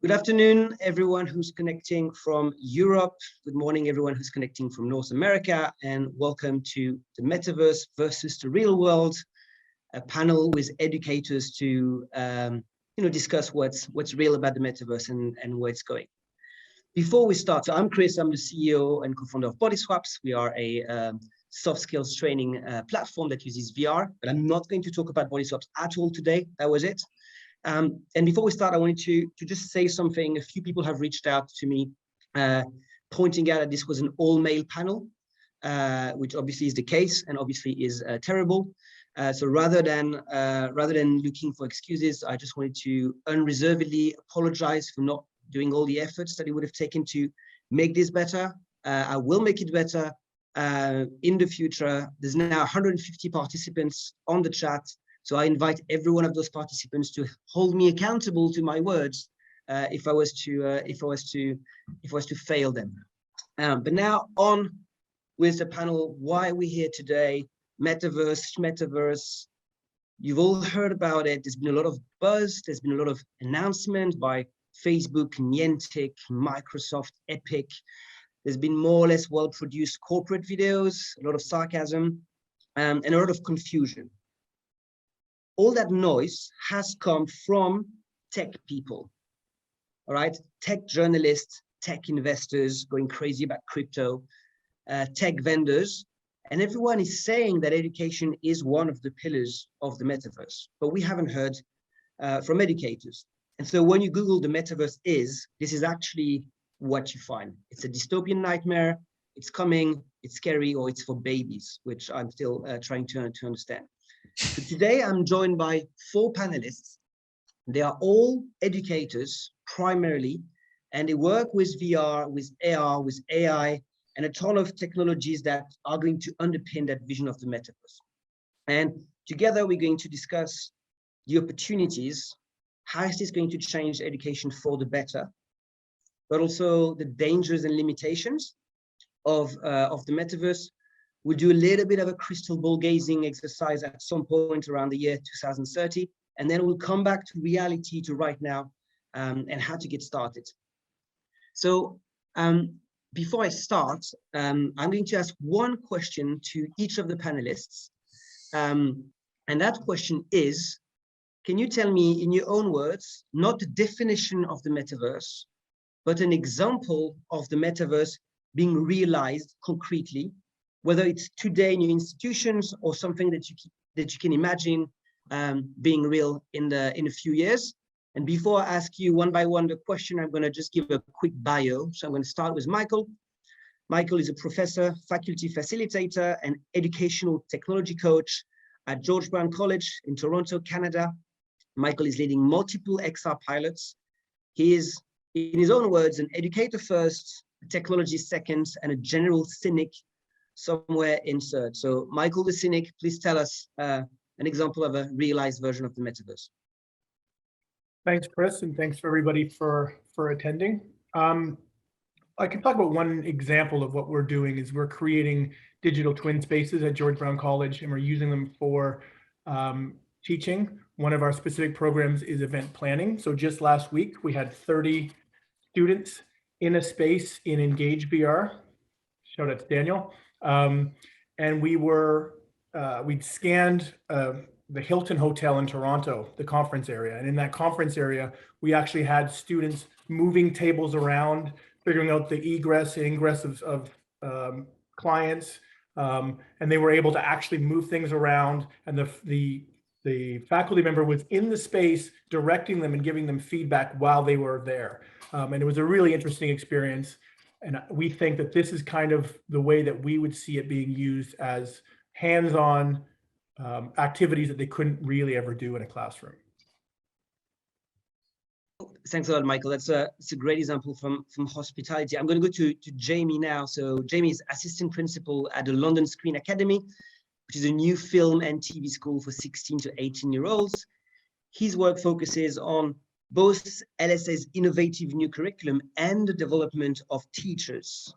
Good afternoon, everyone who's connecting from Europe. Good morning, everyone who's connecting from North America, and welcome to the Metaverse versus the real world, a panel with educators to discuss what's real about the Metaverse and where it's going. Before we start, so I'm Chris, I'm the CEO and co-founder of BodySwaps. We are a soft skills training platform that uses VR, but I'm not going to talk about BodySwaps at all today. That was it. And before we start, I wanted to just say something. A few people have reached out to me pointing out that this was an all-male panel, which obviously is the case and obviously is terrible. So rather than looking for excuses, I just wanted to unreservedly apologize for not doing all the efforts that it would have taken to make this better. I will make it better in the future. There's now 150 participants on the chat. So I invite every one of those participants to hold me accountable to my words if I was to fail them. But now on with the panel. Why are we here today? Metaverse. You've all heard about it. There's been a lot of buzz. There's been a lot of announcement by Facebook, Niantic, Microsoft, Epic. There's been more or less well-produced corporate videos, a lot of sarcasm, and a lot of confusion. All that noise has come from tech people, all right? Tech journalists, tech investors going crazy about crypto, tech vendors, and everyone is saying that education is one of the pillars of the Metaverse, but we haven't heard from educators. And so when you Google the Metaverse this is actually what you find. It's a dystopian nightmare, it's coming, it's scary, or it's for babies, which I'm still trying to understand. So today I'm joined by 4 panelists. They are all educators primarily, and they work with VR, with AR, with AI, and a ton of technologies that are going to underpin that vision of the Metaverse. And together we're going to discuss the opportunities, how is this going to change education for the better, but also the dangers and limitations of the Metaverse. We'll do a little bit of a crystal ball gazing exercise at some point around the year 2030, and then we'll come back to reality, to right now, and how to get started. So before I start, I'm going to ask one question to each of the panelists. And that question is, can you tell me in your own words, not the definition of the Metaverse, but an example of the Metaverse being realized concretely, whether it's today in your institutions or something that you can imagine being real in a few years. And before I ask you one by one the question, I'm going to just give a quick bio. So I'm going to start with Michael. Michael is a professor, faculty facilitator, and educational technology coach at George Brown College in Toronto, Canada. Michael is leading multiple XR pilots. He is, in his own words, an educator first, a technology second, and a general cynic somewhere in third. So Michael the Cynic, please tell us an example of a realized version of the Metaverse. Thanks, Chris, and thanks for everybody for attending. I can talk about one example of what we're doing is we're creating digital twin spaces at George Brown College, and we're using them for teaching. One of our specific programs is event planning. So just last week, we had 30 students in a space in Engage VR. Shout out to Daniel. And we'd scanned the Hilton Hotel in Toronto, the conference area. And in that conference area, we actually had students moving tables around, figuring out the egress and ingress of clients. And they were able to actually move things around. And the faculty member was in the space directing them and giving them feedback while they were there. And it was a really interesting experience. And we think that this is kind of the way that we would see it being used as hands-on activities that they couldn't really ever do in a classroom. Thanks a lot, Michael. It's a great example from hospitality. I'm going to go to Jamie now. So Jamie is assistant principal at the London Screen Academy, which is a new film and TV school for 16 to 18-year-olds. His work focuses on both LSA's innovative new curriculum and the development of teachers.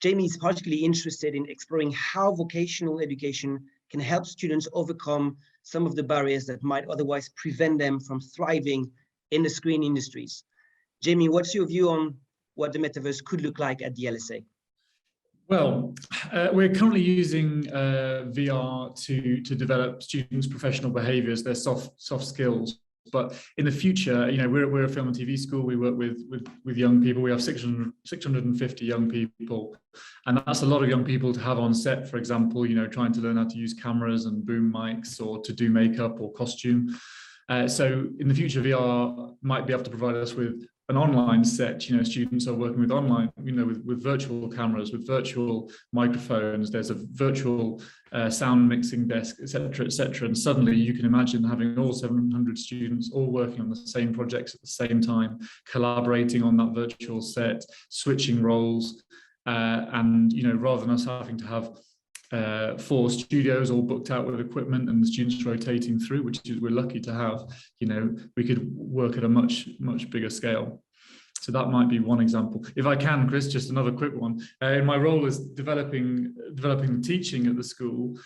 Jamie is particularly interested in exploring how vocational education can help students overcome some of the barriers that might otherwise prevent them from thriving in the screen industries. Jamie, what's your view on what the metaverse could look like at the LSA? Well, we're currently using VR to develop students' professional behaviours, their soft skills. But in the future, you know, we're a film and TV school. We work with young people. We have 650 young people, and that's a lot of young people to have on set. For example, you know, trying to learn how to use cameras and boom mics, or to do makeup or costume. So in the future, VR might be able to provide us with an online set. You know, students are working with online, you know, with virtual cameras, with virtual microphones. There's a virtual sound mixing desk, etc., etc. And suddenly you can imagine having all 700 students all working on the same projects at the same time, collaborating on that virtual set, switching roles, and, you know, rather than us having to have 4 studios all booked out with equipment and the students rotating through, which is we're lucky to have, you know, we could work at a much bigger scale. So that might be one example. If I can, Chris, just another quick one. In my role as developing teaching at the school,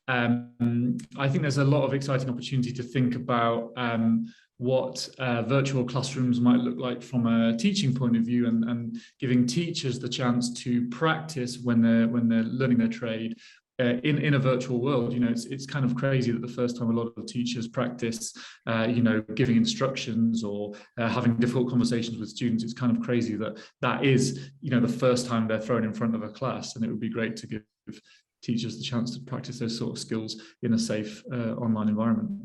I think there's a lot of exciting opportunity to think about what virtual classrooms might look like from a teaching point of view, and giving teachers the chance to practice when they're learning their trade in a virtual world. You know, it's kind of crazy that the first time a lot of teachers practice, you know, giving instructions or having difficult conversations with students, it's kind of crazy that is, you know, the first time they're thrown in front of a class. And it would be great to give teachers the chance to practice those sort of skills in a safe online environment.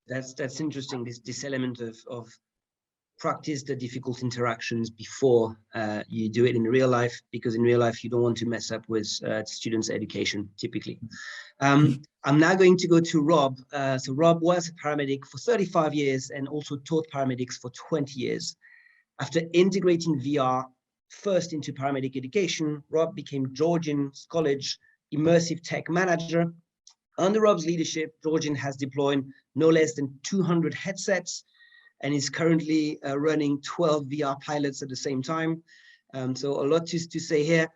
That's interesting. This element of practice the difficult interactions before you do it in real life, because in real life you don't want to mess up with students' education typically. I'm now going to go to Rob. So Rob was a paramedic for 35 years and also taught paramedics for 20 years. After integrating VR first into paramedic education, Rob became Georgian's college immersive tech manager. Under Rob's leadership, Georgian has deployed no less than 200 headsets and is currently running 12 VR pilots at the same time. So a lot to say here.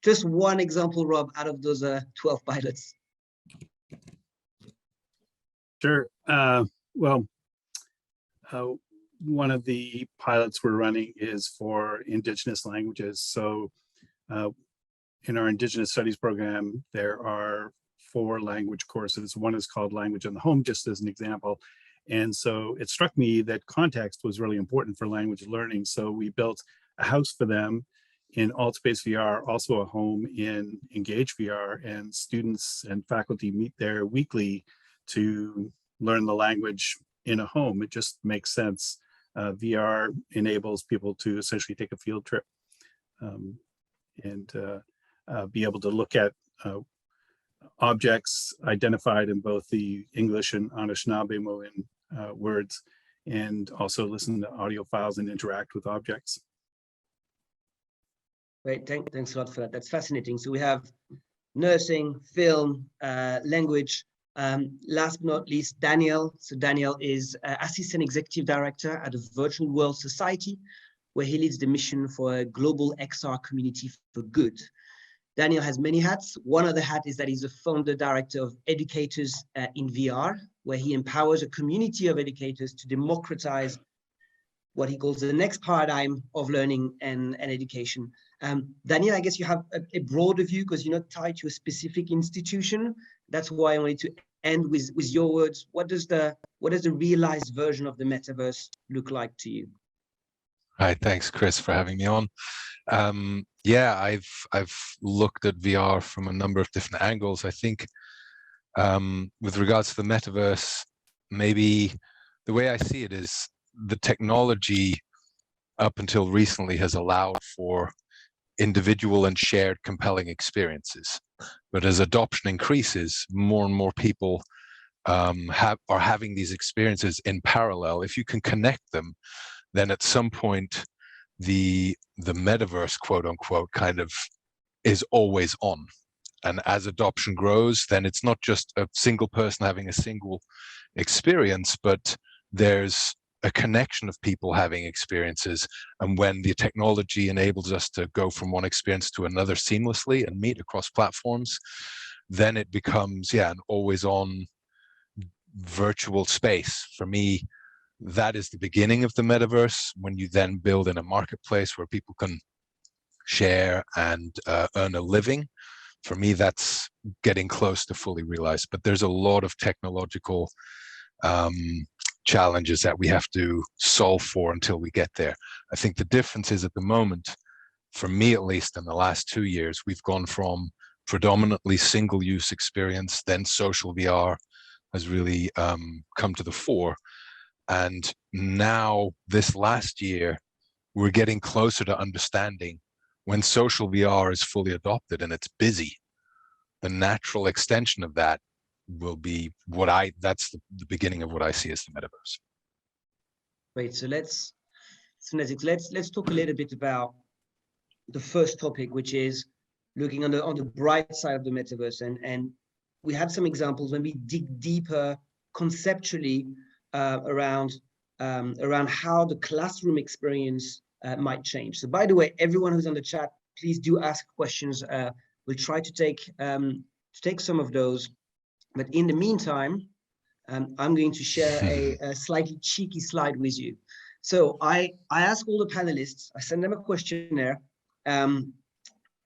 Just one example, Rob, out of those 12 pilots. Sure. Well, one of the pilots we're running is for Indigenous languages. So in our Indigenous Studies program, there are 4 language courses. One is called Language in the Home, just as an example. And so it struck me that context was really important for language learning. So we built a house for them in AltSpace VR, also a home in Engage VR, and students and faculty meet there weekly to learn the language in a home. It just makes sense. VR enables people to essentially take a field trip and be able to look at objects identified in both the English and Anishinaabe words, and also listen to audio files and interact with objects. Great, thanks a lot for that. That's fascinating. So we have nursing, film, language. Last but not least, Daniel. So Daniel is Assistant Executive Director at the Virtual World Society, where he leads the mission for a global XR community for good. Daniel has many hats. One other hat is that he's a founder director of Educators in VR, where he empowers a community of educators to democratize what he calls the next paradigm of learning and education. Daniel, I guess you have a broader view because you're not tied to a specific institution. That's why I wanted to end with your words. What does the realized version of the metaverse look like to you? Hi, thanks, Chris, for having me on. Yeah, I've looked at VR from a number of different angles. I think with regards to the metaverse, maybe the way I see it is the technology up until recently has allowed for individual and shared compelling experiences. But as adoption increases, more and more people are having these experiences in parallel. If you can connect them, then at some point the metaverse, quote unquote, kind of is always on. And as adoption grows, then it's not just a single person having a single experience, but there's a connection of people having experiences. And when the technology enables us to go from one experience to another seamlessly and meet across platforms, then it becomes, an always on virtual space. For me, that is the beginning of the metaverse. When you then build in a marketplace where people can share and earn a living, for me, that's getting close to fully realized. But there's a lot of technological challenges that we have to solve for until we get there. I think the difference is, at the moment, for me at least, in the last 2 years, we've gone from predominantly single-use experience, then social VR has really come to the fore. And now, this last year, we're getting closer to understanding when social VR is fully adopted and it's busy, the natural extension of that will be that's the beginning of what I see as the metaverse. Great. So let's talk a little bit about the first topic, which is looking on the bright side of the metaverse. And we have some examples when we dig deeper conceptually around how the classroom experience might change. So by the way, everyone who's on the chat, please do ask questions. We'll try to take some of those. But in the meantime, I'm going to share a slightly cheeky slide with you. So I ask all the panelists, I send them a questionnaire, and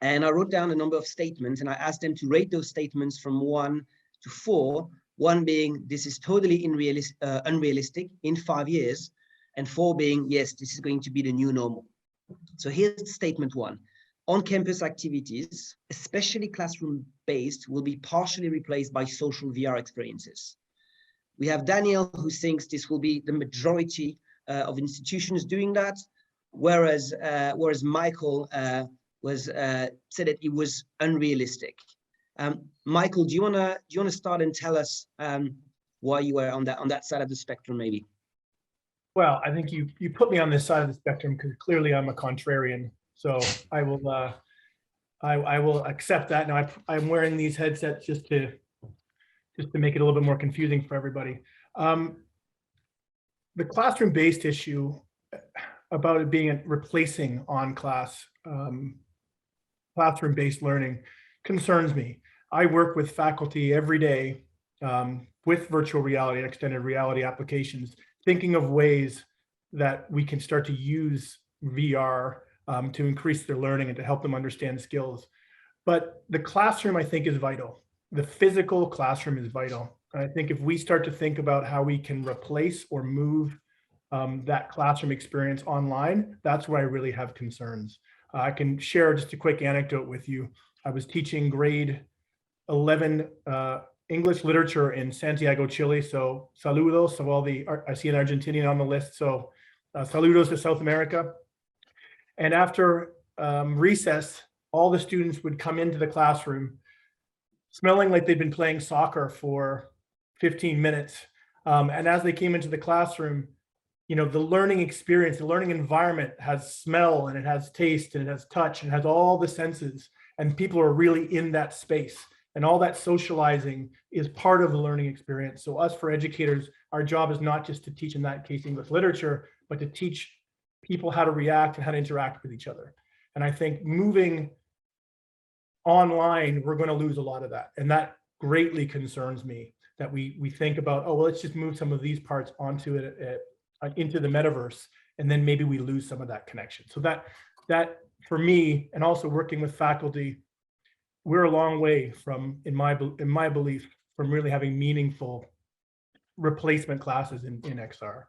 I wrote down a number of statements, and I asked them to rate those statements from 1 to 4, 1 being, this is totally unrealistic in 5 years, and 4 being, yes, this is going to be the new normal. So here's statement 1. On-campus activities, especially classroom-based, will be partially replaced by social VR experiences. We have Daniel, who thinks this will be the majority of institutions doing that, whereas Michael said that it was unrealistic. Michael, do you wanna start and tell us why you were on that side of the spectrum, maybe? Well, I think you put me on this side of the spectrum because clearly I'm a contrarian. So I will accept that. Now I'm wearing these headsets just to make it a little bit more confusing for everybody. The classroom-based issue about it being replacing classroom-based learning concerns me. I work with faculty every day with virtual reality and extended reality applications, thinking of ways that we can start to use VR to increase their learning and to help them understand skills. But the classroom, I think, is vital. The physical classroom is vital. And I think if we start to think about how we can replace or move that classroom experience online, that's where I really have concerns. I can share just a quick anecdote with you. I was teaching grade 11 English literature in Santiago, Chile. So saludos to all I see an Argentinian on the list. So saludos to South America. And after recess, all the students would come into the classroom smelling like they'd been playing soccer for 15 minutes. And as they came into the classroom, you know, the learning experience, the learning environment has smell and it has taste and it has touch and it has all the senses. And people are really in that space. And all that socializing is part of the learning experience. So us, for educators, our job is not just to teach, in that case, English literature, but to teach people how to react and how to interact with each other. And I think moving online, we're going to lose a lot of that. And that greatly concerns me, that we think about, oh, well, let's just move some of these parts onto it, into the metaverse, and then maybe we lose some of that connection. So that for me, and also working with faculty, we're a long way from, in my belief, from really having meaningful replacement classes in XR.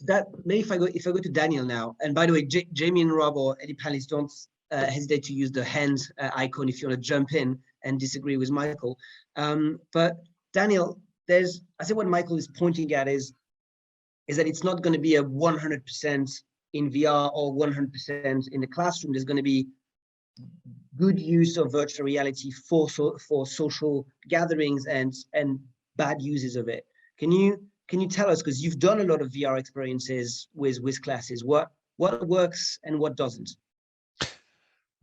That maybe if I go to Daniel now, and by the way, Jamie and Rob or any panelists, don't hesitate to use the hand icon if you want to jump in and disagree with Michael. But Daniel, I think what Michael is pointing at is that it's not going to be a 100% in VR or 100% in the classroom. There's going to be good use of virtual reality for social gatherings and bad uses of it. Can you tell us, because you've done a lot of VR experiences with classes, what works and what doesn't?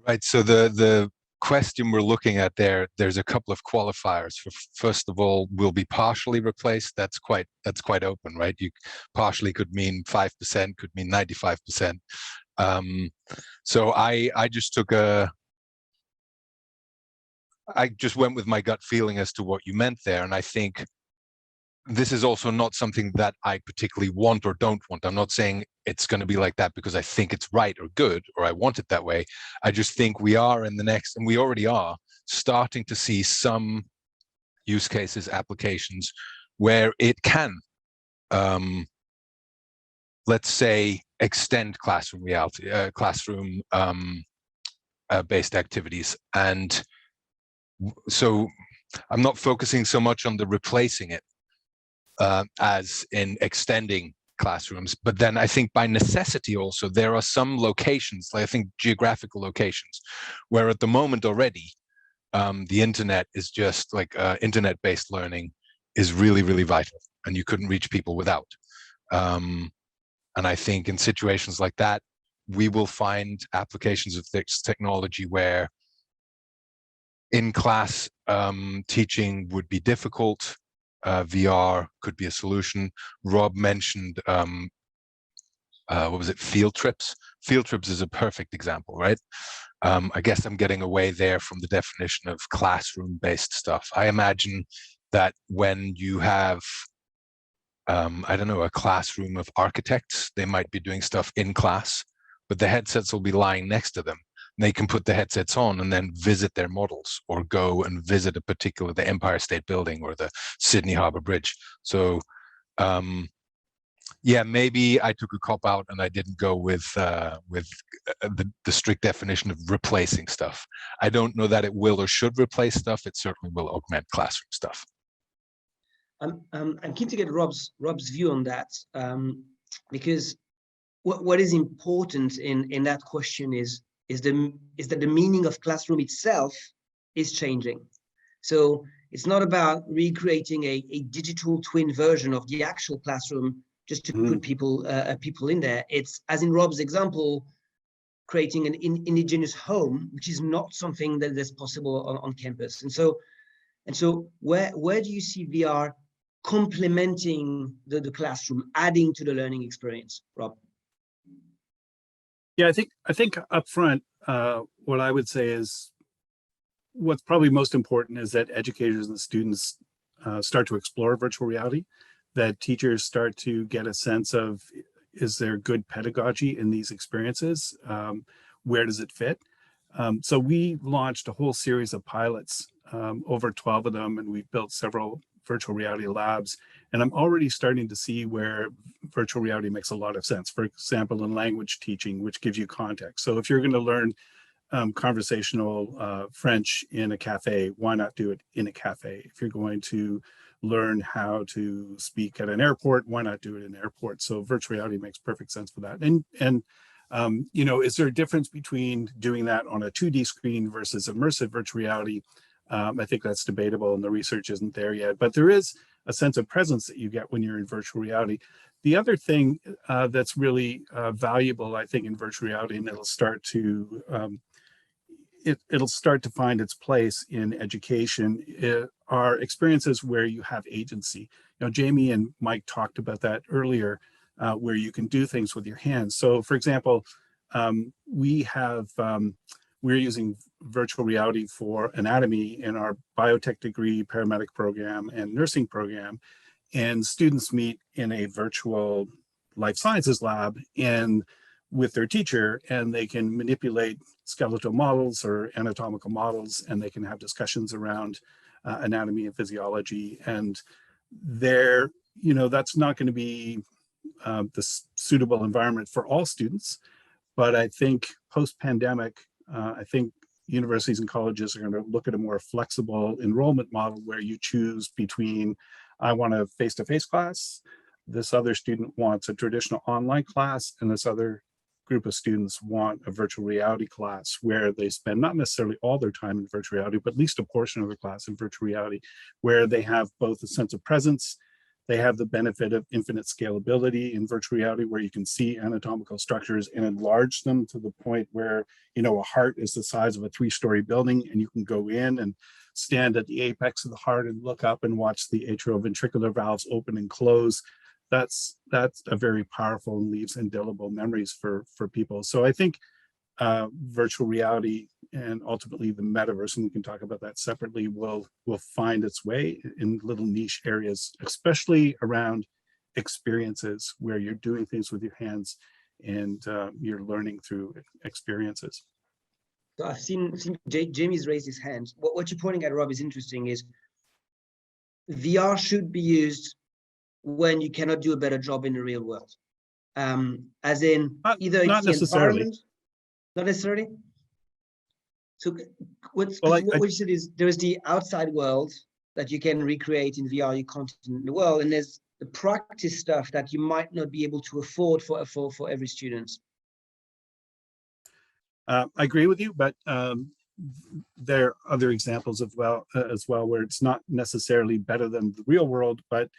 Right. So the question we're looking at there's a couple of qualifiers. First of all, will be partially replaced. That's quite open, right? You partially could mean 5%, could mean 95%. So I just went with my gut feeling as to what you meant there, and I think this is also not something that I particularly want or don't want. I'm not saying it's going to be like that because I think it's right or good or I want it that way. I just think we are in the next, and we already are, starting to see some use cases, applications where it can, let's say, extend classroom reality, classroom based activities. And so I'm not focusing so much on the replacing it as in extending classrooms, but then I think by necessity also there are some locations, like I think geographical locations, where at the moment already the internet is just like internet-based learning is really, really vital, and you couldn't reach people without. And I think in situations like that, we will find applications of this technology where in-class teaching would be difficult. VR could be a solution. Rob mentioned, what was it, field trips? Field trips is a perfect example, right? I guess I'm getting away there from the definition of classroom-based stuff. I imagine that when you have, I don't know, a classroom of architects, they might be doing stuff in class, but the headsets will be lying next to them. They can put the headsets on and then visit their models or go and visit a particular, the Empire State Building or the Sydney Harbour Bridge. So yeah, maybe I took a cop out and I didn't go with the strict definition of replacing stuff. I don't know that it will or should replace stuff. It certainly will augment classroom stuff. I'm keen to get Rob's view on that, because what is important in that question is that the meaning of classroom itself is changing. So it's not about recreating a digital twin version of the actual classroom just to put people in there. It's, as in Rob's example, creating an indigenous home, which is not something that is possible on campus. And so where do you see VR complementing the classroom, adding to the learning experience, Rob? Yeah, I think up front, what I would say is what's probably most important is that educators and students start to explore virtual reality, that teachers start to get a sense of, is there good pedagogy in these experiences? Where does it fit? So we launched a whole series of pilots, over 12 of them, and we've built several virtual reality labs. And I'm already starting to see where virtual reality makes a lot of sense. For example, in language teaching, which gives you context. So if you're going to learn conversational French in a cafe, why not do it in a cafe? If you're going to learn how to speak at an airport, why not do it in an airport? So virtual reality makes perfect sense for that. And you know, is there a difference between doing that on a 2D screen versus immersive virtual reality? I think that's debatable and the research isn't there yet, but there is a sense of presence that you get when you're in virtual reality. The other thing that's really valuable, I think, in virtual reality, and it'll start to find its place in education, are experiences where you have agency. You know, Jamie and Mike talked about that earlier, where you can do things with your hands. So, for example, we're using virtual reality for anatomy in our biotech degree, paramedic program, and nursing program. And students meet in a virtual life sciences lab and with their teacher, and they can manipulate skeletal models or anatomical models, and they can have discussions around anatomy and physiology. And there, you know, that's not going to be the suitable environment for all students. But I think post-pandemic, I think universities and colleges are going to look at a more flexible enrollment model where you choose between, I want a face-to-face class, this other student wants a traditional online class, and this other group of students want a virtual reality class where they spend not necessarily all their time in virtual reality, but at least a portion of their class in virtual reality, where they have both a sense of presence. They have the benefit of infinite scalability in virtual reality, where you can see anatomical structures and enlarge them to the point where, you know, a heart is the size of a 3-story building, and you can go in and stand at the apex of the heart and look up and watch the atrioventricular valves open and close. That's a very powerful and leaves indelible memories for people. So I think virtual reality and ultimately the metaverse, and we can talk about that separately, will find its way in little niche areas, especially around experiences where you're doing things with your hands and you're learning through experiences. So I've seen Jamie's raised his hand. What you're pointing at, Rob, is interesting. Is VR should be used when you cannot do a better job in the real world, as in either not it's the necessarily. environment, not necessarily. So what Well, you said is there is the outside world that you can recreate in VR, you can't in the world, and there's the practice stuff that you might not be able to afford for every student. I agree with you, but there are other examples as well where it's not necessarily better than the real world, but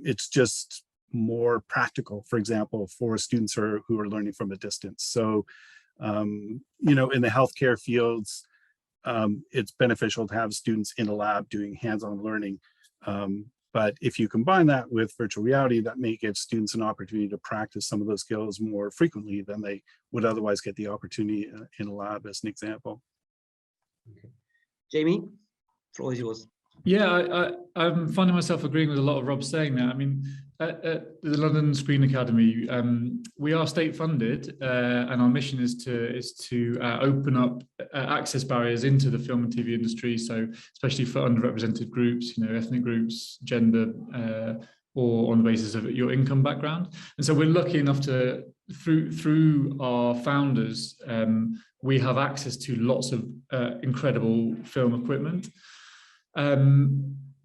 it's just more practical. For example, for students who are learning from a distance. So, you know, in the healthcare fields, it's beneficial to have students in a lab doing hands-on learning. But if you combine that with virtual reality, that may give students an opportunity to practice some of those skills more frequently than they would otherwise get the opportunity in a lab, as an example. Okay. Jamie, floor is yours. Yeah, I'm finding myself agreeing with a lot of Rob saying that. I mean, at the London Screen Academy, we are state funded, and our mission is to open up access barriers into the film and TV industry. So, especially for underrepresented groups, you know, ethnic groups, gender, or on the basis of your income background. And so, we're lucky enough to through our founders, we have access to lots of incredible film equipment.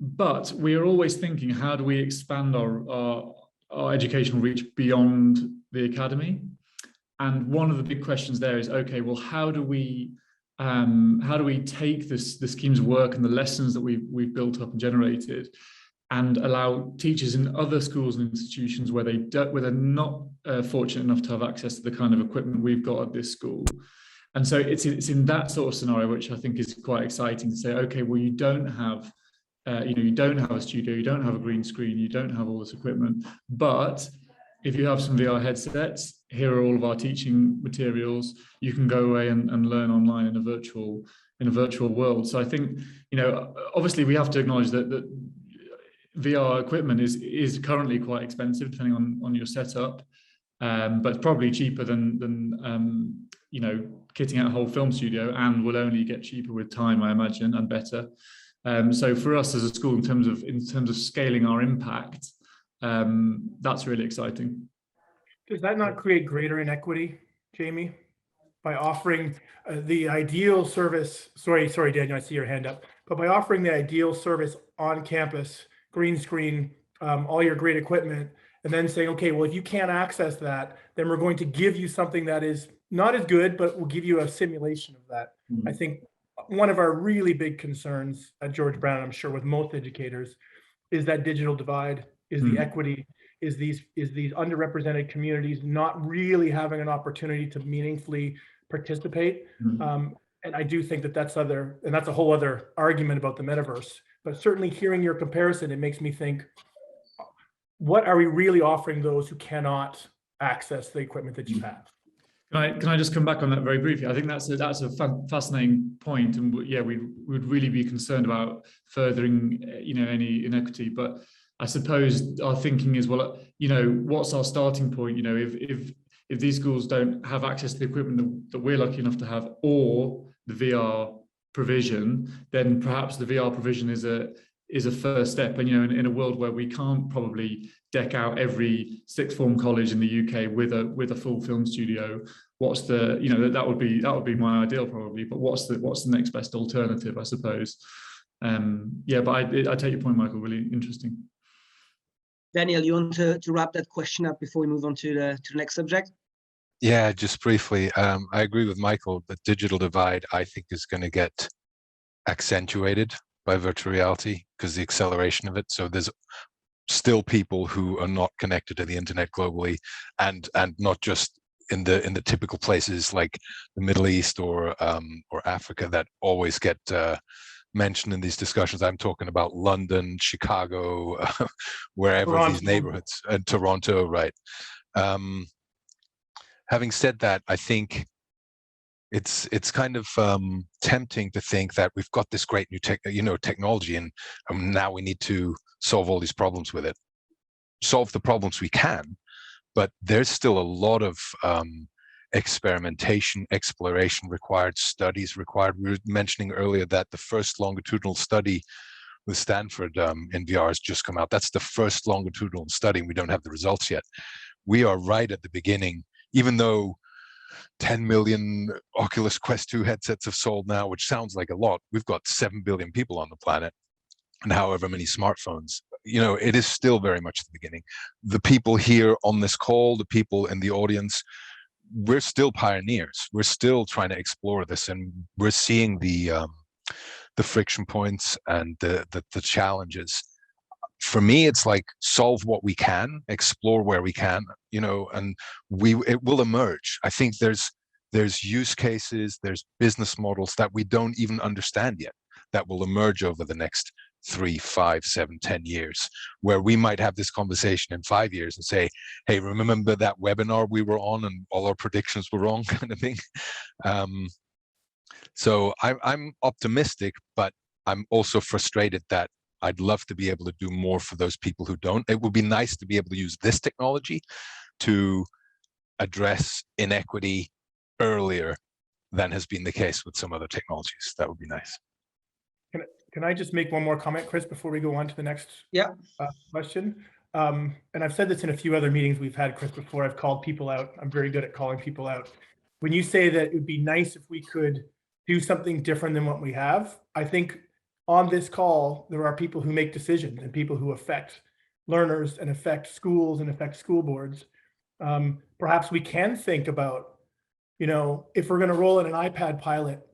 But we are always thinking, how do we expand our educational reach beyond the academy? And one of the big questions there is, okay, well, how do we take the schemes of work and the lessons that we've built up and generated, and allow teachers in other schools and institutions where they're not fortunate enough to have access to the kind of equipment we've got at this school. And so it's in that sort of scenario, which I think is quite exciting, to say, okay, well, you don't have, you don't have a studio, you don't have a green screen, you don't have all this equipment, but if you have some VR headsets, here are all of our teaching materials. You can go away and learn online in a virtual world. So I think, you know, obviously we have to acknowledge that VR equipment is currently quite expensive, depending on your setup, but probably cheaper than you know, kitting out a whole film studio, and will only get cheaper with time, I imagine, and better. So for us as a school, in terms of scaling our impact, that's really exciting. Does that not create greater inequity, Jamie, by offering the ideal service? Sorry, Daniel, I see your hand up. But by offering the ideal service on campus, green screen, all your great equipment, and then saying, okay, well, if you can't access that, then we're going to give you something that is not as good, but we'll give you a simulation of that. I think one of our really big concerns at George Brown, I'm sure with most educators, is that digital divide, is the equity, is these underrepresented communities not really having an opportunity to meaningfully participate. And I do think that's a whole other argument about the metaverse. But certainly hearing your comparison, it makes me think, what are we really offering those who cannot access the equipment that you have? Can I just come back on that very briefly? I think that's a fascinating point, and yeah, we would really be concerned about furthering, you know, any inequity. But I suppose our thinking is, well, you know, what's our starting point? You know, if these schools don't have access to the equipment that we're lucky enough to have, or the VR provision, then perhaps the VR provision is a first step. And, you know, in a world where we can't probably deck out every sixth form college in the UK with a full film studio, what's the, you know, that would be my ideal probably, but what's the next best alternative, I suppose. Yeah, but I take your point, Michael, really interesting. Daniel, you want to wrap that question up before we move on to the next subject? Yeah, just briefly, I agree with Michael. The digital divide, I think, is going to get accentuated by virtual reality because the acceleration of it. So there's still people who are not connected to the internet globally, and not just in the typical places like the Middle East or Africa that always get mentioned in these discussions. I'm talking about London, Chicago, wherever Toronto. These neighborhoods, and Toronto, right? Having said that, I think it's kind of tempting to think that we've got this great new technology, and now we need to solve all these problems with it. Solve the problems we can, but there's still a lot of experimentation, exploration required, studies required. We were mentioning earlier that the first longitudinal study with Stanford in VR has just come out. That's the first longitudinal study, and we don't have the results yet. We are right at the beginning, even though 10 million Oculus Quest 2 headsets have sold now, which sounds like a lot. We've got 7 billion people on the planet and however many smartphones. You know, it is still very much the beginning. The people here on this call, the people in the audience, we're still pioneers. We're still trying to explore this, and we're seeing the friction points and the challenges. For me, it's like solve what we can, explore where we can, you know, and it will emerge. I think there's use cases, there's business models that we don't even understand yet that will emerge over the next 3, 5, 7, 10 years, where we might have this conversation in 5 years and say, hey, remember that webinar we were on and all our predictions were wrong, kind of thing. So I'm optimistic, but I'm also frustrated that I'd love to be able to do more for those people who don't. It would be nice to be able to use this technology to address inequity earlier than has been the case with some other technologies. That would be nice. Can I just make one more comment, Chris, before we go on to the next question? And I've said this in a few other meetings we've had, Chris, before. I've called people out. I'm very good at calling people out. When you say that it would be nice if we could do something different than what we have, I think on this call, there are people who make decisions and people who affect learners and affect schools and affect school boards. Perhaps we can think about, you know, if we're going to roll in an iPad pilot,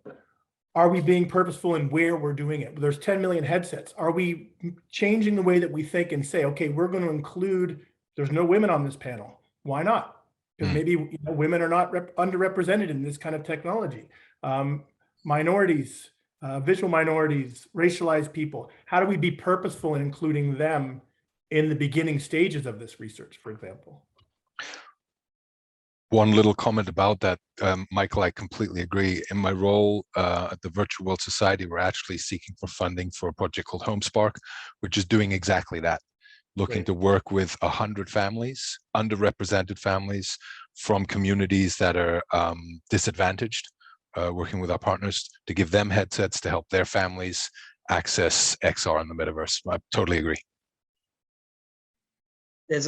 are we being purposeful in where we're doing it? There's 10 million headsets. Are we changing the way that we think and say, okay, we're going to include, there's no women on this panel. Why not? Because maybe, you know, women are not underrepresented in this kind of technology. Minorities, visual minorities, racialized people. How do we be purposeful in including them in the beginning stages of this research, for example? One little comment about that, Michael, I completely agree. In my role at the Virtual World Society, we're actually seeking for funding for a project called HomeSpark, which is doing exactly that, looking to work with 100 families, underrepresented families from communities that are disadvantaged, working with our partners to give them headsets to help their families access XR in the metaverse. I totally agree. There's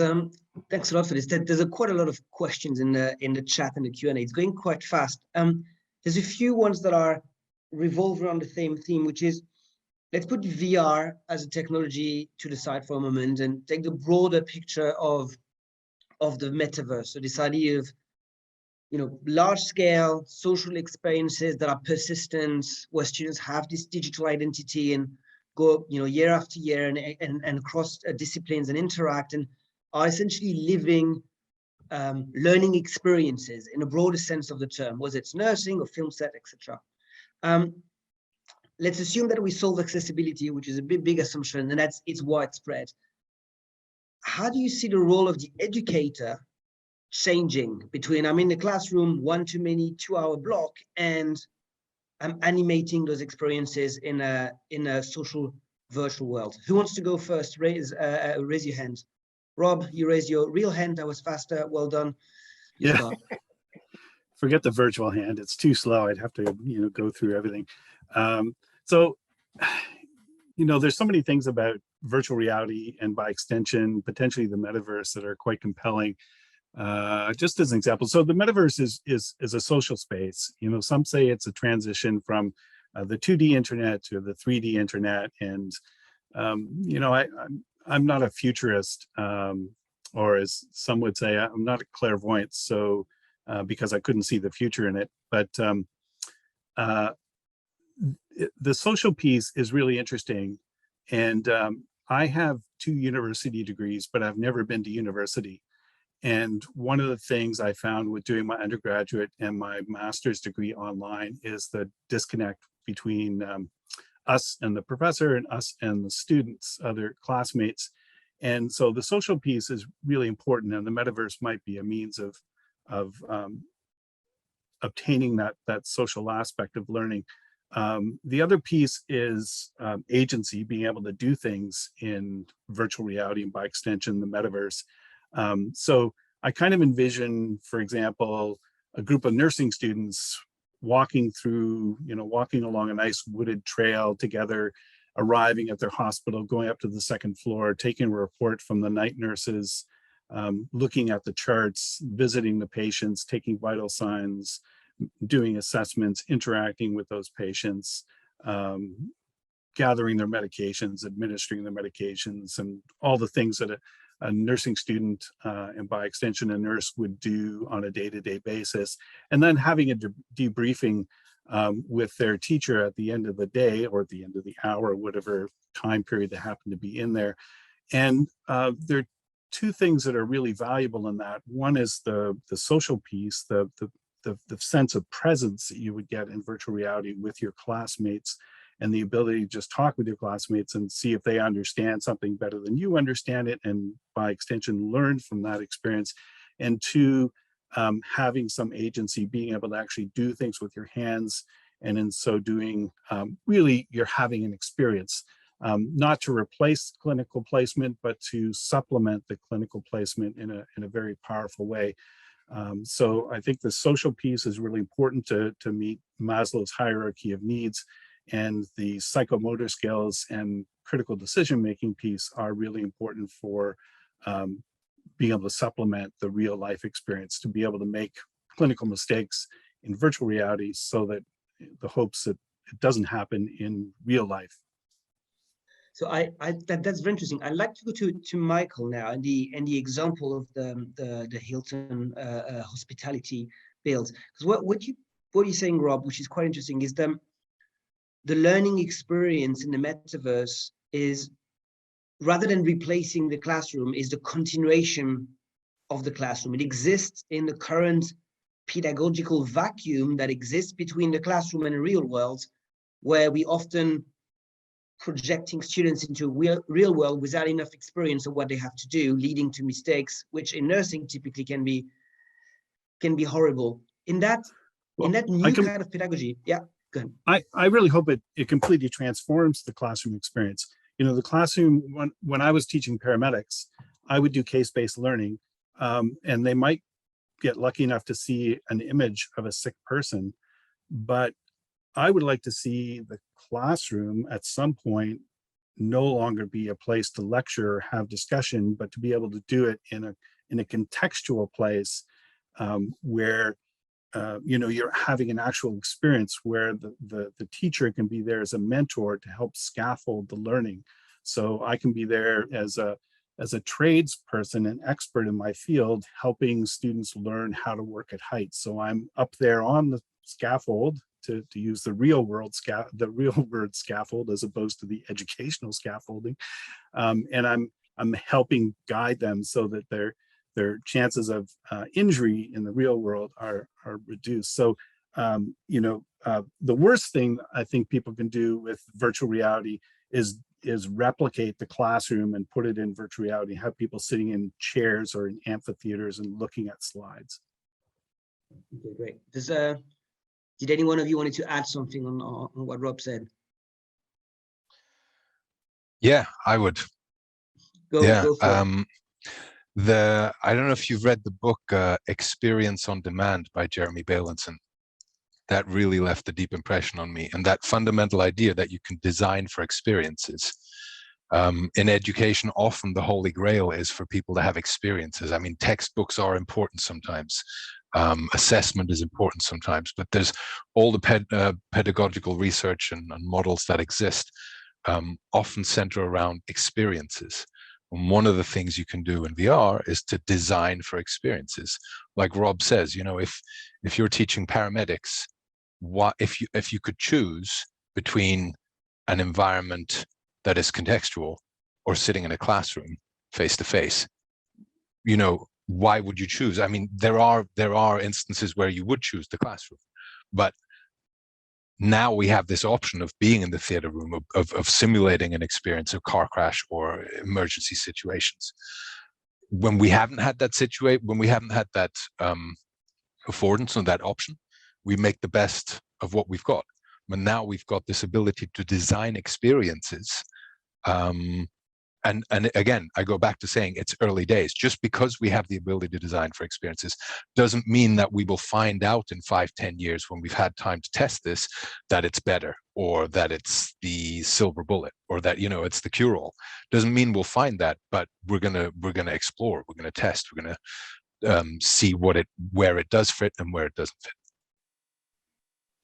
thanks a lot for this. There's quite a lot of questions in the chat and the Q&A. It's going quite fast. There's a few ones that are revolve around the same theme, which is, let's put VR as a technology to the side for a moment and take the broader picture of the metaverse. So this idea of, you know, large scale social experiences that are persistent, where students have this digital identity and go, you know, year after year and across disciplines and interact and are essentially living learning experiences in a broader sense of the term, whether it's nursing or film set, etc. Let's assume that we solve accessibility, which is a big assumption, and it's widespread. How do you see the role of the educator changing between I'm in the classroom, 1-to-many 2-hour block, and I'm animating those experiences in a social virtual world? Who wants to go first? Raise your hand. Rob, you raised your real hand. That was faster. Well done. You start. Forget the virtual hand. It's too slow. I'd have to, you know, go through everything. So, you know, there's so many things about virtual reality and by extension, potentially the metaverse that are quite compelling. Just as an example, so the metaverse is a social space. You know, some say it's a transition from the 2D internet to the 3D internet, and you know, I'm not a futurist, or as some would say, I'm not a clairvoyant. So because I couldn't see the future in it, but the social piece is really interesting, and I have 2 university degrees, but I've never been to university. And one of the things I found with doing my undergraduate and my master's degree online is the disconnect between us and the professor and us and the students, other classmates. And so the social piece is really important, and the metaverse might be a means of obtaining that social aspect of learning. The other piece is agency, being able to do things in virtual reality and by extension, the metaverse. So I kind of envision, for example, a group of nursing students walking through, walking along a nice wooded trail together, arriving at their hospital, going up to the second floor, taking a report from the night nurses, looking at the charts, visiting the patients, taking vital signs, doing assessments, interacting with those patients, gathering their medications, administering their medications, and all the things that a nursing student and by extension a nurse would do on a day-to-day basis. And then having a debriefing with their teacher at the end of the day or at the end of the hour, whatever time period they happen to be in there. And there are two things that are really valuable in that. One is the social piece, the sense of presence that you would get in virtual reality with your classmates, and the ability to just talk with your classmates and see if they understand something better than you understand it, and by extension learn from that experience. And two, having some agency, being able to actually do things with your hands, and in so doing, really you're having an experience, not to replace clinical placement, but to supplement the clinical placement in a very powerful way. So I think the social piece is really important to meet Maslow's hierarchy of needs, and the psychomotor skills and critical decision-making piece are really important for being able to supplement the real life experience, to be able to make clinical mistakes in virtual reality so that the hopes that it doesn't happen in real life. So that's very interesting. I'd like to go to Michael now, and the example of the Hilton hospitality builds. Because what you're saying, Rob, which is quite interesting, is the learning experience in the metaverse is, rather than replacing the classroom, is the continuation of the classroom. It exists in the current pedagogical vacuum that exists between the classroom and the real world, where we often projecting students into real world without enough experience of what they have to do, leading to mistakes, which in nursing typically can be horrible. In that new kind of pedagogy, yeah, go ahead. I really hope it completely transforms the classroom experience. The classroom, when I was teaching paramedics, I would do case-based learning, and they might get lucky enough to see an image of a sick person, but I would like to see the classroom at some point no longer be a place to lecture or have discussion, but to be able to do it in a contextual place, where you're having an actual experience, where the teacher can be there as a mentor to help scaffold the learning. So I can be there as a tradesperson, an expert in my field, helping students learn how to work at heights. So I'm up there on the scaffold, to use the real world scaffold as opposed to the educational scaffolding, and I'm helping guide them so that their chances of injury in the real world are reduced. So the worst thing I think people can do with virtual reality is replicate the classroom and put it in virtual reality, have people sitting in chairs or in amphitheaters and looking at slides. Okay, great. Did any one of you wanted to add something on what Rob said? Yeah, I would. Go for it. I don't know if you've read the book Experience on Demand by Jeremy Bailenson. That really left a deep impression on me. And that fundamental idea that you can design for experiences. In education, often the holy grail is for people to have experiences. I mean, textbooks are important sometimes. Assessment is important sometimes, but there's all the pedagogical research and models that exist often center around experiences. And one of the things you can do in VR is to design for experiences. Like Rob says, if you're teaching paramedics, if you could choose between an environment that is contextual or sitting in a classroom face to face, why would you choose? I mean, there are instances where you would choose the classroom, but now we have this option of being in the theater room, of simulating an experience of car crash or emergency situations. When we haven't had that affordance or that option, we make the best of what we've got. But now we've got this ability to design experiences. And again, I go back to saying it's early days. Just because we have the ability to design for experiences doesn't mean that we will find out in 5-10 years, when we've had time to test this, that it's better, or that it's the silver bullet, or that, you know, it's the cure-all. Doesn't mean we'll find that, but we're gonna explore, we're gonna test, we're gonna see where it does fit and where it doesn't fit.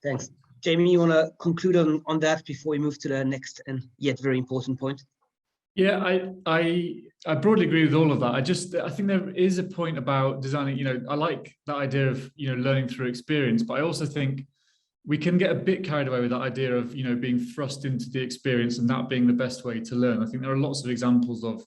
Thanks. Jamie, you want to conclude on that before we move to the next and yet very important point? Yeah, I broadly agree with all of that. I think there is a point about designing, you know, I like that idea of, you know, learning through experience, but I also think we can get a bit carried away with that idea of, you know, being thrust into the experience and that being the best way to learn. I think there are lots of examples of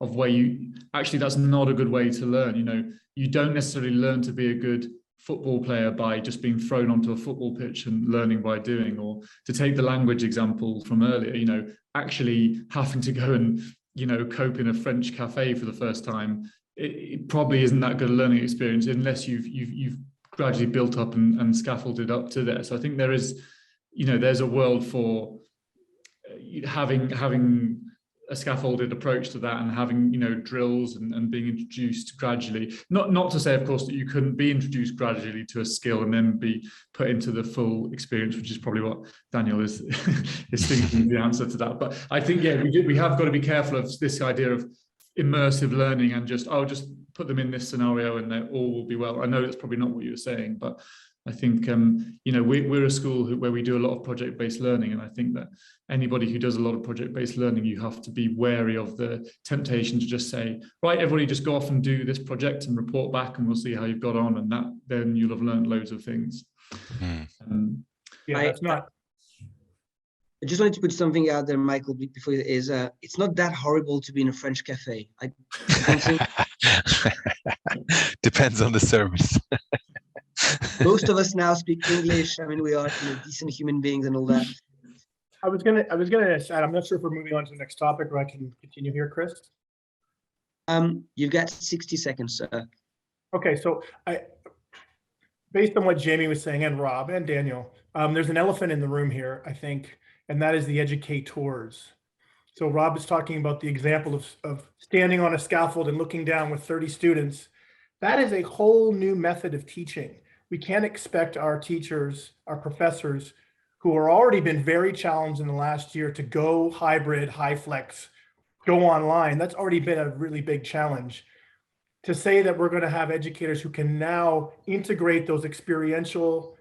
where you actually, that's not a good way to learn. You know, you don't necessarily learn to be a good football player by just being thrown onto a football pitch and learning by doing. Or to take the language example from earlier, you know, actually having to go and, you know, cope in a French cafe for the first time, it probably isn't that good a learning experience unless you've gradually built up and scaffolded up to there. So I think there is, you know, there's a world for having a scaffolded approach to that, and having, you know, drills and being introduced gradually. Not to say, of course, that you couldn't be introduced gradually to a skill and then be put into the full experience, which is probably what Daniel is thinking the answer to that. But I think, yeah, we have got to be careful of this idea of immersive learning and just put them in this scenario and they all will be well. I know that's probably not what you were saying, but I think, you know, we're a school where we do a lot of project-based learning, and I think that anybody who does a lot of project-based learning, you have to be wary of the temptation to just say, right, everybody just go off and do this project and report back and we'll see how you've got on, and that then you'll have learned loads of things. Yeah, that's not. I just wanted to put something out there, Michael, before it's not that horrible to be in a French cafe. I don't think. Depends on the service. Most of us now speak English. I mean, we are, you know, decent human beings and all that. I was gonna add, I'm not sure if we're moving on to the next topic, or I can continue here, Chris. You've got 60 seconds, sir. Okay, so based on what Jamie was saying, and Rob and Daniel, there's an elephant in the room here, I think, and that is the educators. So Rob is talking about the example of standing on a scaffold and looking down with 30 students. That is a whole new method of teaching. We can't expect our teachers, our professors, who are already been very challenged in the last year, to go hybrid, high flex, go online. That's already been a really big challenge. To say that we're going to have educators who can now integrate those experiential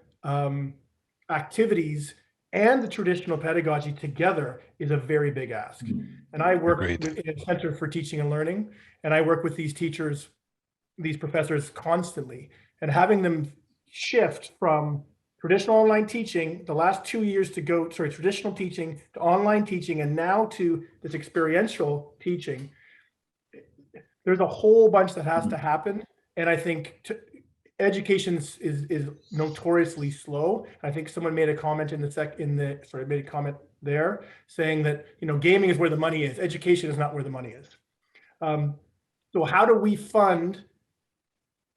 activities and the traditional pedagogy together is a very big ask. And I work in a Center for Teaching and Learning, and I work with these teachers, these professors constantly, and having them shift from traditional online teaching the last 2 years to traditional teaching to online teaching, and now to this experiential teaching. There's a whole bunch that has to happen. And I think education is notoriously slow. I think someone made a comment made a comment there saying that, you know, gaming is where the money is. Education is not where the money is. So how do we fund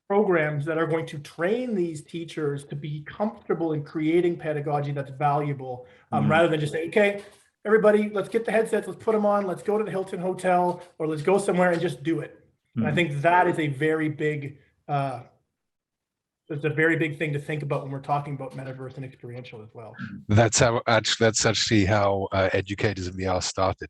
programs that are going to train these teachers to be comfortable in creating pedagogy that's valuable, rather than just say, okay, everybody, let's get the headsets, let's put them on, let's go to the Hilton Hotel, or let's go somewhere and just do it. And I think that is a very big, it's a very big thing to think about when we're talking about metaverse and experiential as well. That's actually how Educators in VR started,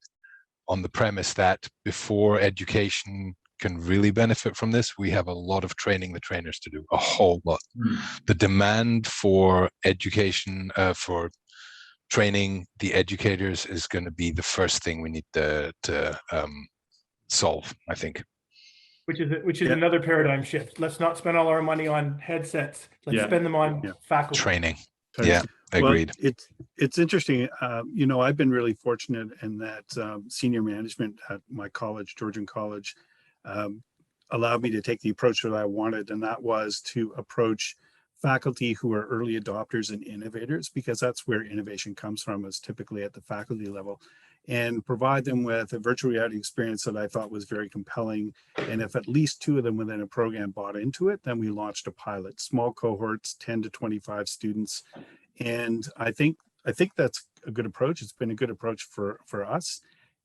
on the premise that before education can really benefit from this, we have a lot of training the trainers to do, a whole lot. The demand for education, for training the educators, is going to be the first thing we need to solve, I think. Which is another paradigm shift. Let's not spend all our money on headsets. Let's spend them on faculty training. Yeah, agreed. Well, it's interesting. You know, I've been really fortunate in that senior management at my college, Georgian College, allowed me to take the approach that I wanted, and that was to approach faculty who are early adopters and innovators, because that's where innovation comes from, is typically at the faculty level. and provide them with a virtual reality experience that I thought was very compelling. And if at least 2 of them within a program bought into it, then we launched a pilot, small cohorts, 10 to 25 students. And I think that's a good approach. It's been a good approach for us.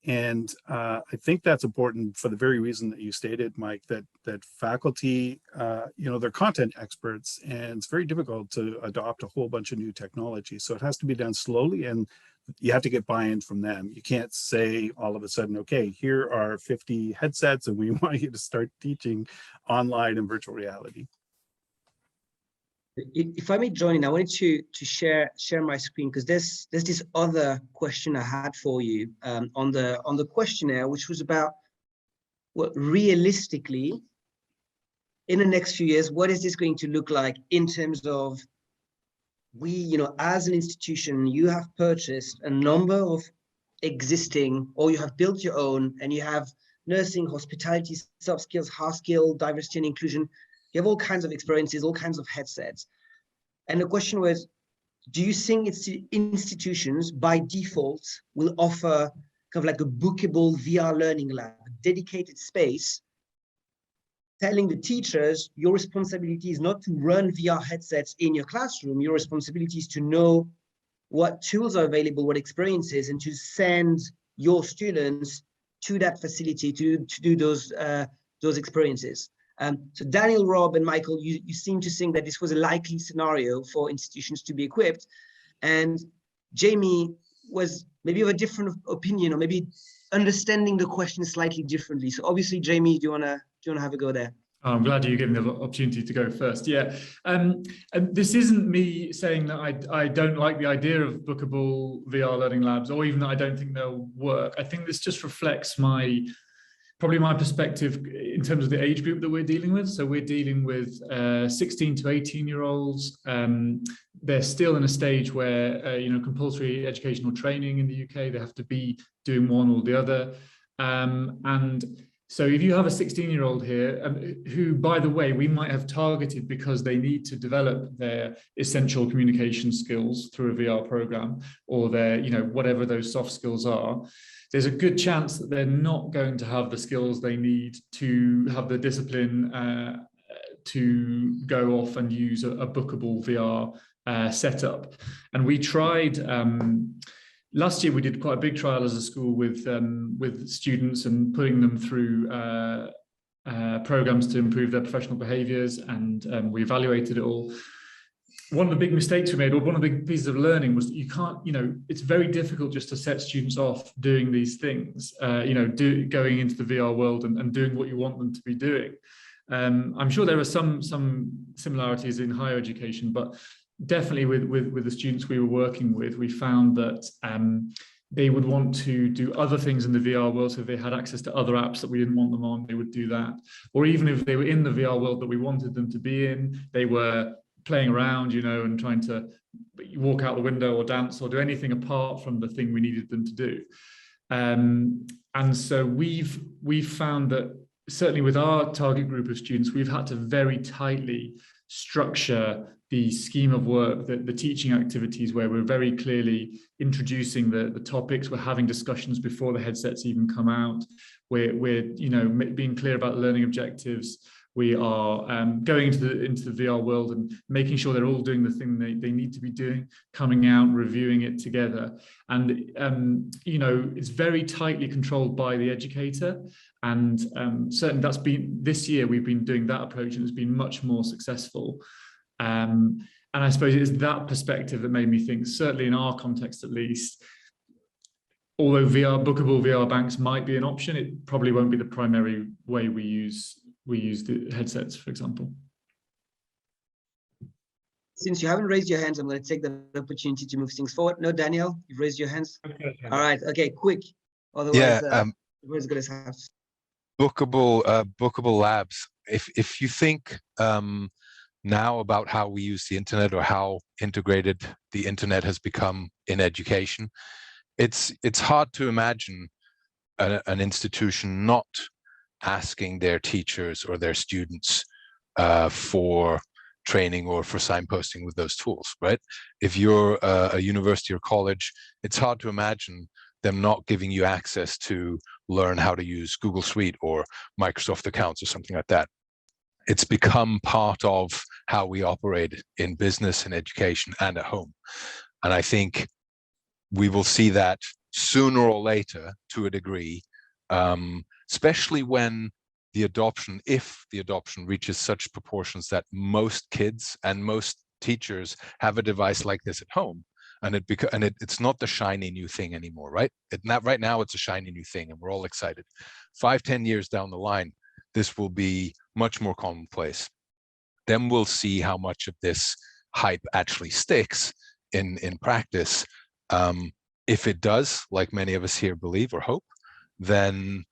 And I think that's important for the very reason that you stated, Mike, that faculty, they're content experts, and it's very difficult to adopt a whole bunch of new technology. So it has to be done slowly, and you have to get buy-in from them. You can't say all of a sudden, okay, here are 50 headsets and we want you to start teaching online and virtual reality. If I may join in, I wanted to share my screen, because there's this other question I had for you on the questionnaire, which was about what realistically in the next few years, what is this going to look like in terms of as an institution, you have purchased a number of existing, or you have built your own, and you have nursing, hospitality, soft skills, hard skill, diversity and inclusion. You have all kinds of experiences, all kinds of headsets. And the question was, do you think institutions by default will offer kind of like a bookable VR learning lab, a dedicated space, telling the teachers, your responsibility is not to run VR headsets in your classroom, your responsibility is to know what tools are available, what experiences, and to send your students to that facility to do those experiences. So Daniel, Rob, and Michael, you seem to think that this was a likely scenario for institutions to be equipped. And Jamie was maybe of a different opinion, or maybe understanding the question slightly differently. So obviously, Jamie, do you wanna have a go there? I'm glad you gave me the opportunity to go first. Yeah, and this isn't me saying that I don't like the idea of bookable VR learning labs, or even that I don't think they'll work. I think this just reflects probably my perspective in terms of the age group that we're dealing with. So we're dealing with 16 to 18-year-olds. They're still in a stage where, compulsory educational training in the UK, they have to be doing one or the other. And so if you have a 16-year-old here, who, by the way, we might have targeted because they need to develop their essential communication skills through a VR program, or their, whatever those soft skills are, there's a good chance that they're not going to have the skills they need to have the discipline to go off and use a bookable VR setup. And we tried, last year we did quite a big trial as a school with students and putting them through programs to improve their professional behaviours, and we evaluated it all. One of the big mistakes we made, or one of the big pieces of learning, was that you can't, it's very difficult just to set students off doing these things, going into the VR world and doing what you want them to be doing. I'm sure there are some similarities in higher education, but definitely with the students we were working with, we found that they would want to do other things in the VR world. So if they had access to other apps that we didn't want them on, they would do that. Or even if they were in the VR world that we wanted them to be in, they were playing around, and trying to walk out the window or dance or do anything apart from the thing we needed them to do. And so we've found that certainly with our target group of students, we've had to very tightly structure the scheme of work, the teaching activities, where we're very clearly introducing the topics. We're having discussions before the headsets even come out. We're being clear about learning objectives. We are going into the VR world and making sure they're all doing the thing they need to be doing, coming out, reviewing it together. And, it's very tightly controlled by the educator. And certainly that's been, this year we've been doing that approach, and it's been much more successful. And I suppose it's that perspective that made me think, certainly in our context at least, although bookable VR banks might be an option, it probably won't be the primary way we use the headsets, for example. Since you haven't raised your hands, I'm going to take the opportunity to move things forward. No, Daniel, you've raised your hands. Okay. All right. Okay, quick. Otherwise, everyone's going to have bookable labs. If you think now about how we use the internet, or how integrated the internet has become in education, it's hard to imagine an institution not asking their teachers or their students for training or for signposting with those tools, right? If you're a university or college, it's hard to imagine them not giving you access to learn how to use Google Suite or Microsoft accounts or something like that. It's become part of how we operate in business and education and at home. And I think we will see that sooner or later to a degree, especially when the adoption, if the adoption reaches such proportions that most kids and most teachers have a device like this at home. And it's not the shiny new thing anymore, right? Right now it's a shiny new thing and we're all excited. 5-10 years down the line, this will be much more commonplace. Then we'll see how much of this hype actually sticks in practice. If it does, like many of us here believe or hope, then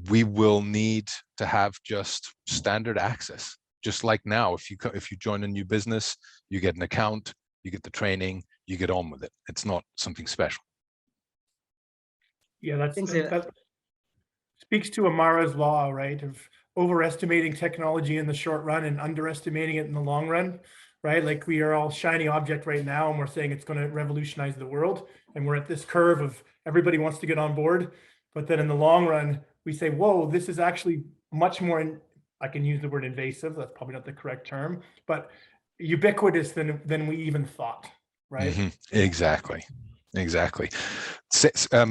we will need to have just standard access. Just like now, if you join a new business, you get an account, you get the training, you get on with it. It's not something special. Yeah, that speaks to Amara's law, right? Of overestimating technology in the short run and underestimating it in the long run, right? Like we are all shiny object right now and we're saying it's going to revolutionize the world. And we're at this curve of everybody wants to get on board. But then in the long run, we say, whoa, this is actually much more, I can use the word invasive, that's probably not the correct term, but ubiquitous than we even thought, right? Mm-hmm. Exactly.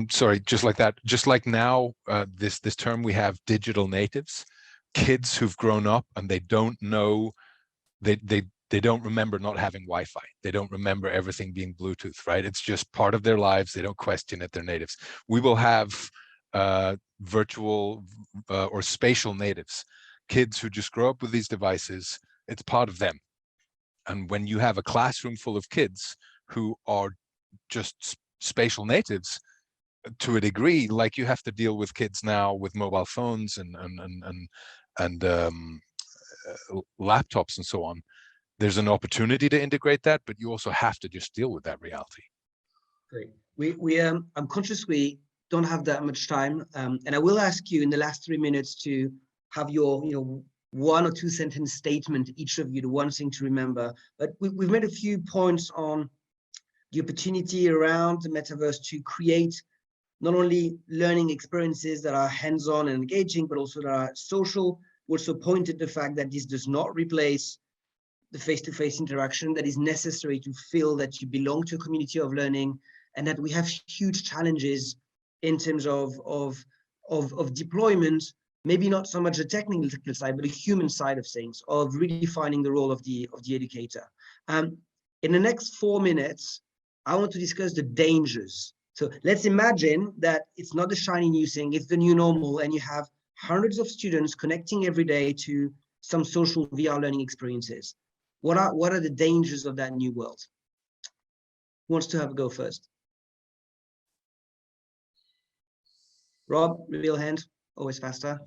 Sorry, just like that. Just like now, this term we have, digital natives, kids who've grown up and they don't know, they don't remember not having Wi-Fi. They don't remember everything being Bluetooth, right? It's just part of their lives. They don't question it. They're natives. We will have virtual or spatial natives, kids who just grow up with these devices. It's part of them. And when you have a classroom full of kids who are just spatial natives to a degree, like you have to deal with kids now with mobile phones and laptops and so on, there's an opportunity to integrate that, but you also have to just deal with that reality. Great. I'm conscious we don't have that much time, and I will ask you in the last 3 minutes to have your, 1 or 2 sentence statement, each of you, the one thing to remember. But we've made a few points on the opportunity around the metaverse to create not only learning experiences that are hands-on and engaging, but also that are social. We also pointed the fact that this does not replace the face-to-face interaction that is necessary to feel that you belong to a community of learning, and that we have huge challenges in terms of deployment, maybe not so much the technical side, but the human side of things, of redefining the role of the educator. In the next 4 minutes, I want to discuss the dangers. So let's imagine that it's not the shiny new thing, it's the new normal, and you have hundreds of students connecting every day to some social VR learning experiences. What are the dangers of that new world? Who wants to have a go first? Rob, real hand, always faster.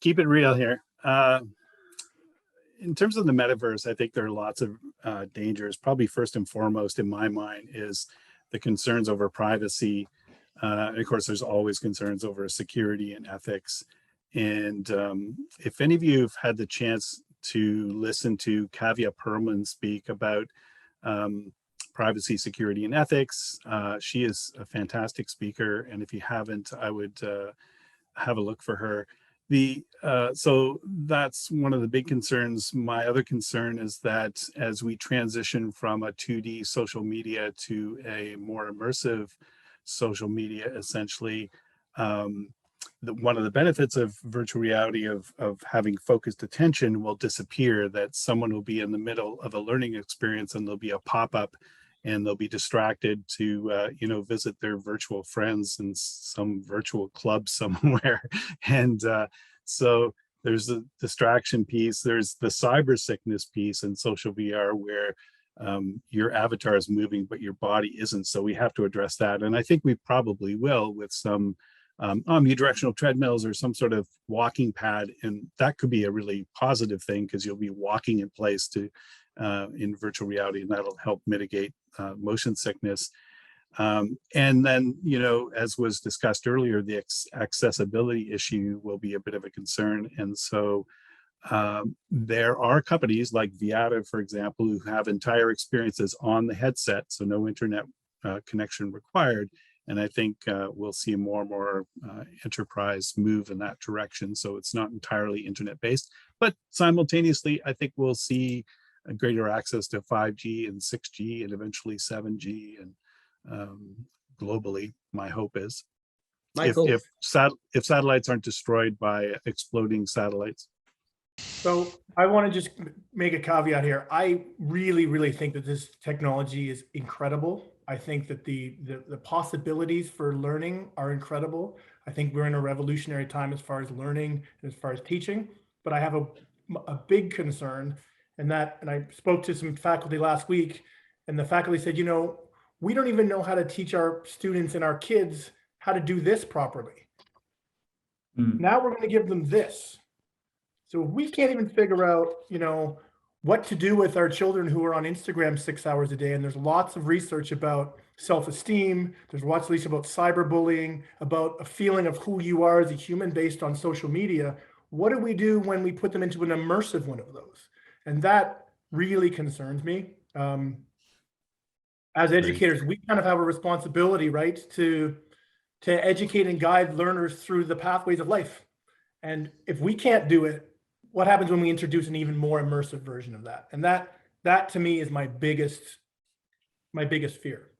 Keep it real here. In terms of the metaverse, I think there are lots of dangers. Probably first and foremost in my mind is the concerns over privacy. And of course, there's always concerns over security and ethics. And if any of you have had the chance to listen to Kavya Perlman speak about privacy, security, and ethics, she is a fantastic speaker. And if you haven't, I would have a look for her. So that's one of the big concerns. My other concern is that as we transition from a 2D social media to a more immersive social media, essentially, one of the benefits of virtual reality of having focused attention will disappear, that someone will be in the middle of a learning experience and there'll be a pop-up and they'll be distracted to visit their virtual friends in some virtual club somewhere. And so there's the distraction piece, there's the cyber sickness piece in social VR where your avatar is moving but your body isn't. So we have to address that, and I think we probably will with some omnidirectional treadmills or some sort of walking pad, and that could be a really positive thing because you'll be walking in place to in virtual reality, and that'll help mitigate motion sickness. And then, as was discussed earlier, the accessibility issue will be a bit of a concern. And so there are companies like Viata, for example, who have entire experiences on the headset, so no internet connection required. And I think we'll see more and more enterprise move in that direction. So it's not entirely internet based, but simultaneously, I think we'll see a greater access to 5G and 6G and eventually 7G and globally. My hope is Michael. if satellites aren't destroyed by exploding satellites. So I want to just make a caveat here. I really, really think that this technology is incredible. I think that the possibilities for learning are incredible. I think we're in a revolutionary time as far as learning and as far as teaching. But I have a big concern, and I spoke to some faculty last week, and the faculty said, you know, we don't even know how to teach our students and our kids how to do this properly. Now we're going to give them this. So if we can't even figure out, you know, what to do with our children who are on Instagram 6 hours a day, and there's lots of research about self-esteem, there's lots of research about cyberbullying, about a feeling of who you are as a human based on social media. What do we do when we put them into an immersive one of those? And that really concerns me. As educators, we kind of have a responsibility, right, to educate and guide learners through the pathways of life. And if we can't do it, what happens when we introduce an even more immersive version of that? And that to me is my biggest fear.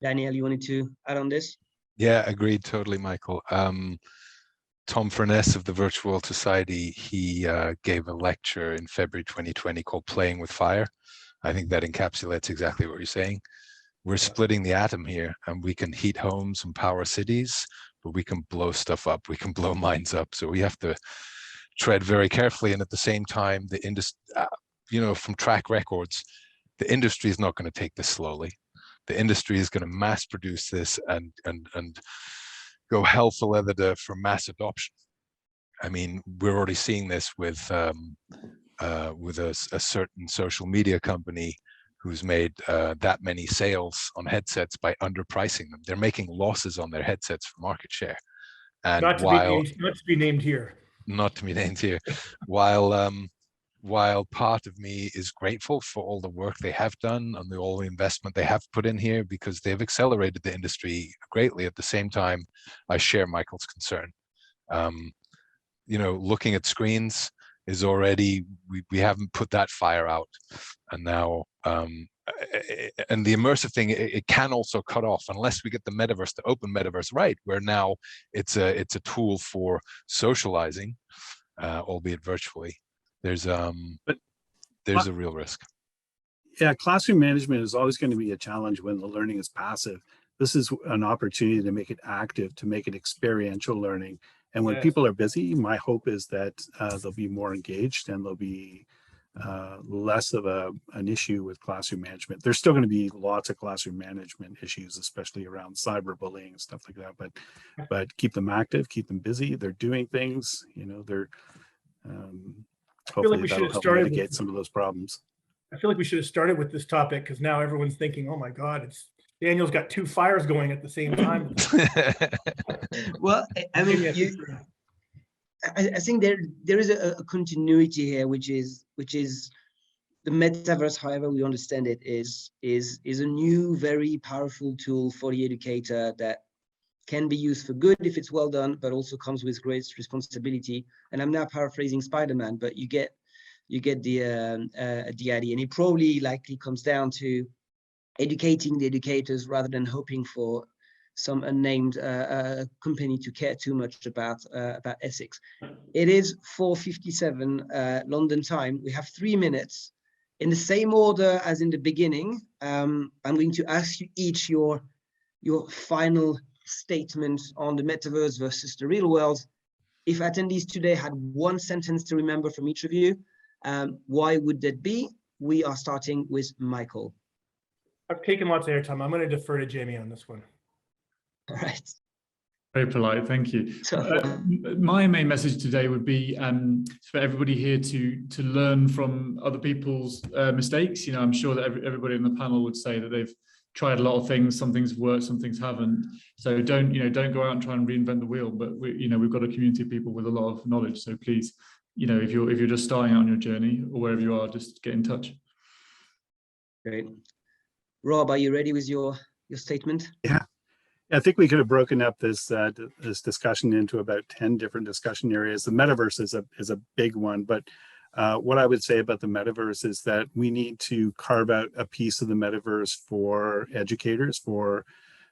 Daniel, you wanted to add on this? Yeah, agreed totally, Michael. Tom Furness of the Virtual World Society, he gave a lecture in February 2020 called Playing with Fire. I think that encapsulates exactly what you're saying. We're splitting the atom here, and we can heat homes and power cities, but we can blow stuff up. We can blow minds up. So we have to tread very carefully. And at the same time, the industry, you know, from track records, the industry is not going to take this slowly. The industry is going to mass produce this and go hell for leather for mass adoption. I mean, we're already seeing this with a certain social media company who's made that many sales on headsets by underpricing them. They're making losses on their headsets for market share. And not to be named here. Not to be named here. While part of me is grateful for all the work they have done and all the investment they have put in here, because they've accelerated the industry greatly. At the same time, I share Michael's concern. You know, looking at screens is already, we haven't put that fire out, and now and the immersive thing, it can also cut off unless we get the metaverse, the open metaverse right, where now it's a tool for socializing, albeit virtually. There's a real risk. Yeah, classroom management is always going to be a challenge when the learning is passive. This is an opportunity to make it active, to make it experiential learning. And when people are busy, my hope is that they'll be more engaged and there'll be less of an issue with classroom management. There's still going to be lots of classroom management issues, especially around cyberbullying and stuff like that. But keep them active, keep them busy. They're doing things. You know, they're hopefully that'll help mitigate some of those problems. I feel like we should have started with this topic, because now everyone's thinking, "Oh my God, Daniel's got two fires going at the same time." Well, I mean, I think there is a continuity here, which is the metaverse, however we understand it, is a new, very powerful tool for the educator that can be used for good if it's well done, but also comes with great responsibility. And I'm now paraphrasing Spider-Man, but you get the idea, and it probably likely comes down to educating the educators rather than hoping for some unnamed company to care too much about ethics. It is 4:57 London time. We have 3 minutes. In the same order as in the beginning, I'm going to ask you each your final statement on the metaverse versus the real world. If attendees today had one sentence to remember from each of you, why would that be? We are starting with Michael. I've taken lots of airtime. I'm going to defer to Jamie on this one. All right. Very polite, thank you. My main message today would be for everybody here to learn from other people's mistakes. You know, I'm sure that everybody in the panel would say that they've tried a lot of things. Some things work, some things haven't. So don't go out and try and reinvent the wheel. But we've got a community of people with a lot of knowledge. So please, if you're just starting out on your journey or wherever you are, just get in touch. Great. Rob, are you ready with your statement? Yeah. I think we could have broken up this this discussion into about 10 different discussion areas. The metaverse is a big one, but what I would say about the metaverse is that we need to carve out a piece of the metaverse for educators, for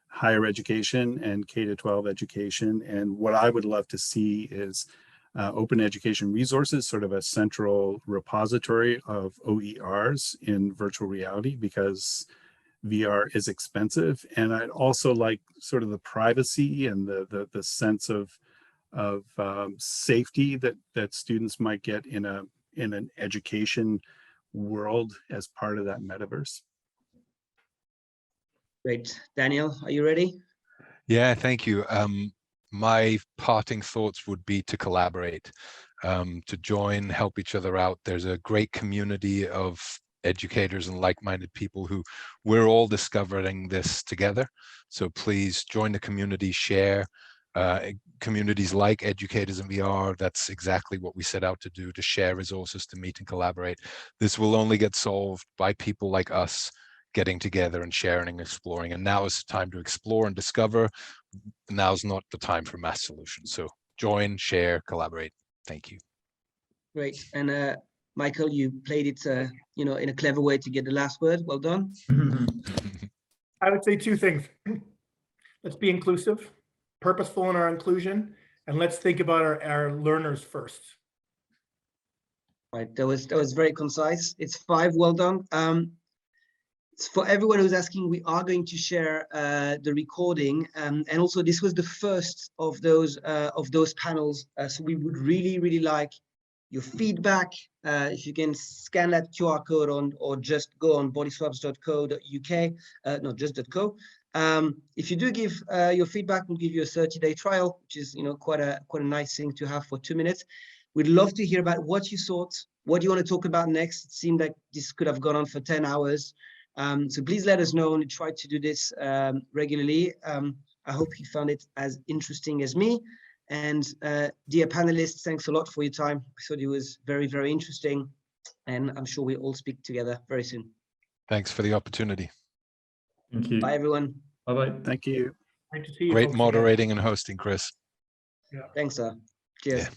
higher education and K-12 education. And what I would love to see is open education resources, sort of a central repository of OERs in virtual reality, because VR is expensive. And I'd also like sort of the privacy and the sense of safety that students might get in an education world as part of that metaverse. Great. Daniel, are you ready? Yeah, thank you. My parting thoughts would be to collaborate, to join, help each other out. There's a great community of educators and like-minded people who we're all discovering this together. So please join the community, share. Communities like Educators in VR, that's exactly what we set out to do, to share resources, to meet and collaborate. This will only get solved by people like us getting together and sharing and exploring. And now is the time to explore and discover. Now's not the time for mass solutions. So join, share, collaborate. Thank you. Great. And Michael, you played it, you know, in a clever way to get the last word. Well done. I would say two things. Let's be inclusive, purposeful in our inclusion, and let's think about our learners first. Right. That was very concise. It's 5. Well done. For everyone who's asking, we are going to share the recording, and also this was the first of those panels. So we would really like your feedback. If you can scan that QR code or just go on bodyswaps.co.uk, not just .co. If you do give your feedback, we'll give you a 30-day trial, which is, you know, quite a nice thing to have for 2 minutes. We'd love to hear about what you thought, what do you want to talk about next. It seemed like this could have gone on for 10 hours. So please let us know, and we try to do this regularly. I hope you found it as interesting as me. And dear panelists, thanks a lot for your time. I thought it was very, very interesting. And I'm sure we'll all speak together very soon. Thanks for the opportunity. Thank you. Bye, everyone. Bye-bye. Thank you. Great to see you Great folks again. moderating and hosting, Chris. Thanks, sir. Cheers. Yeah.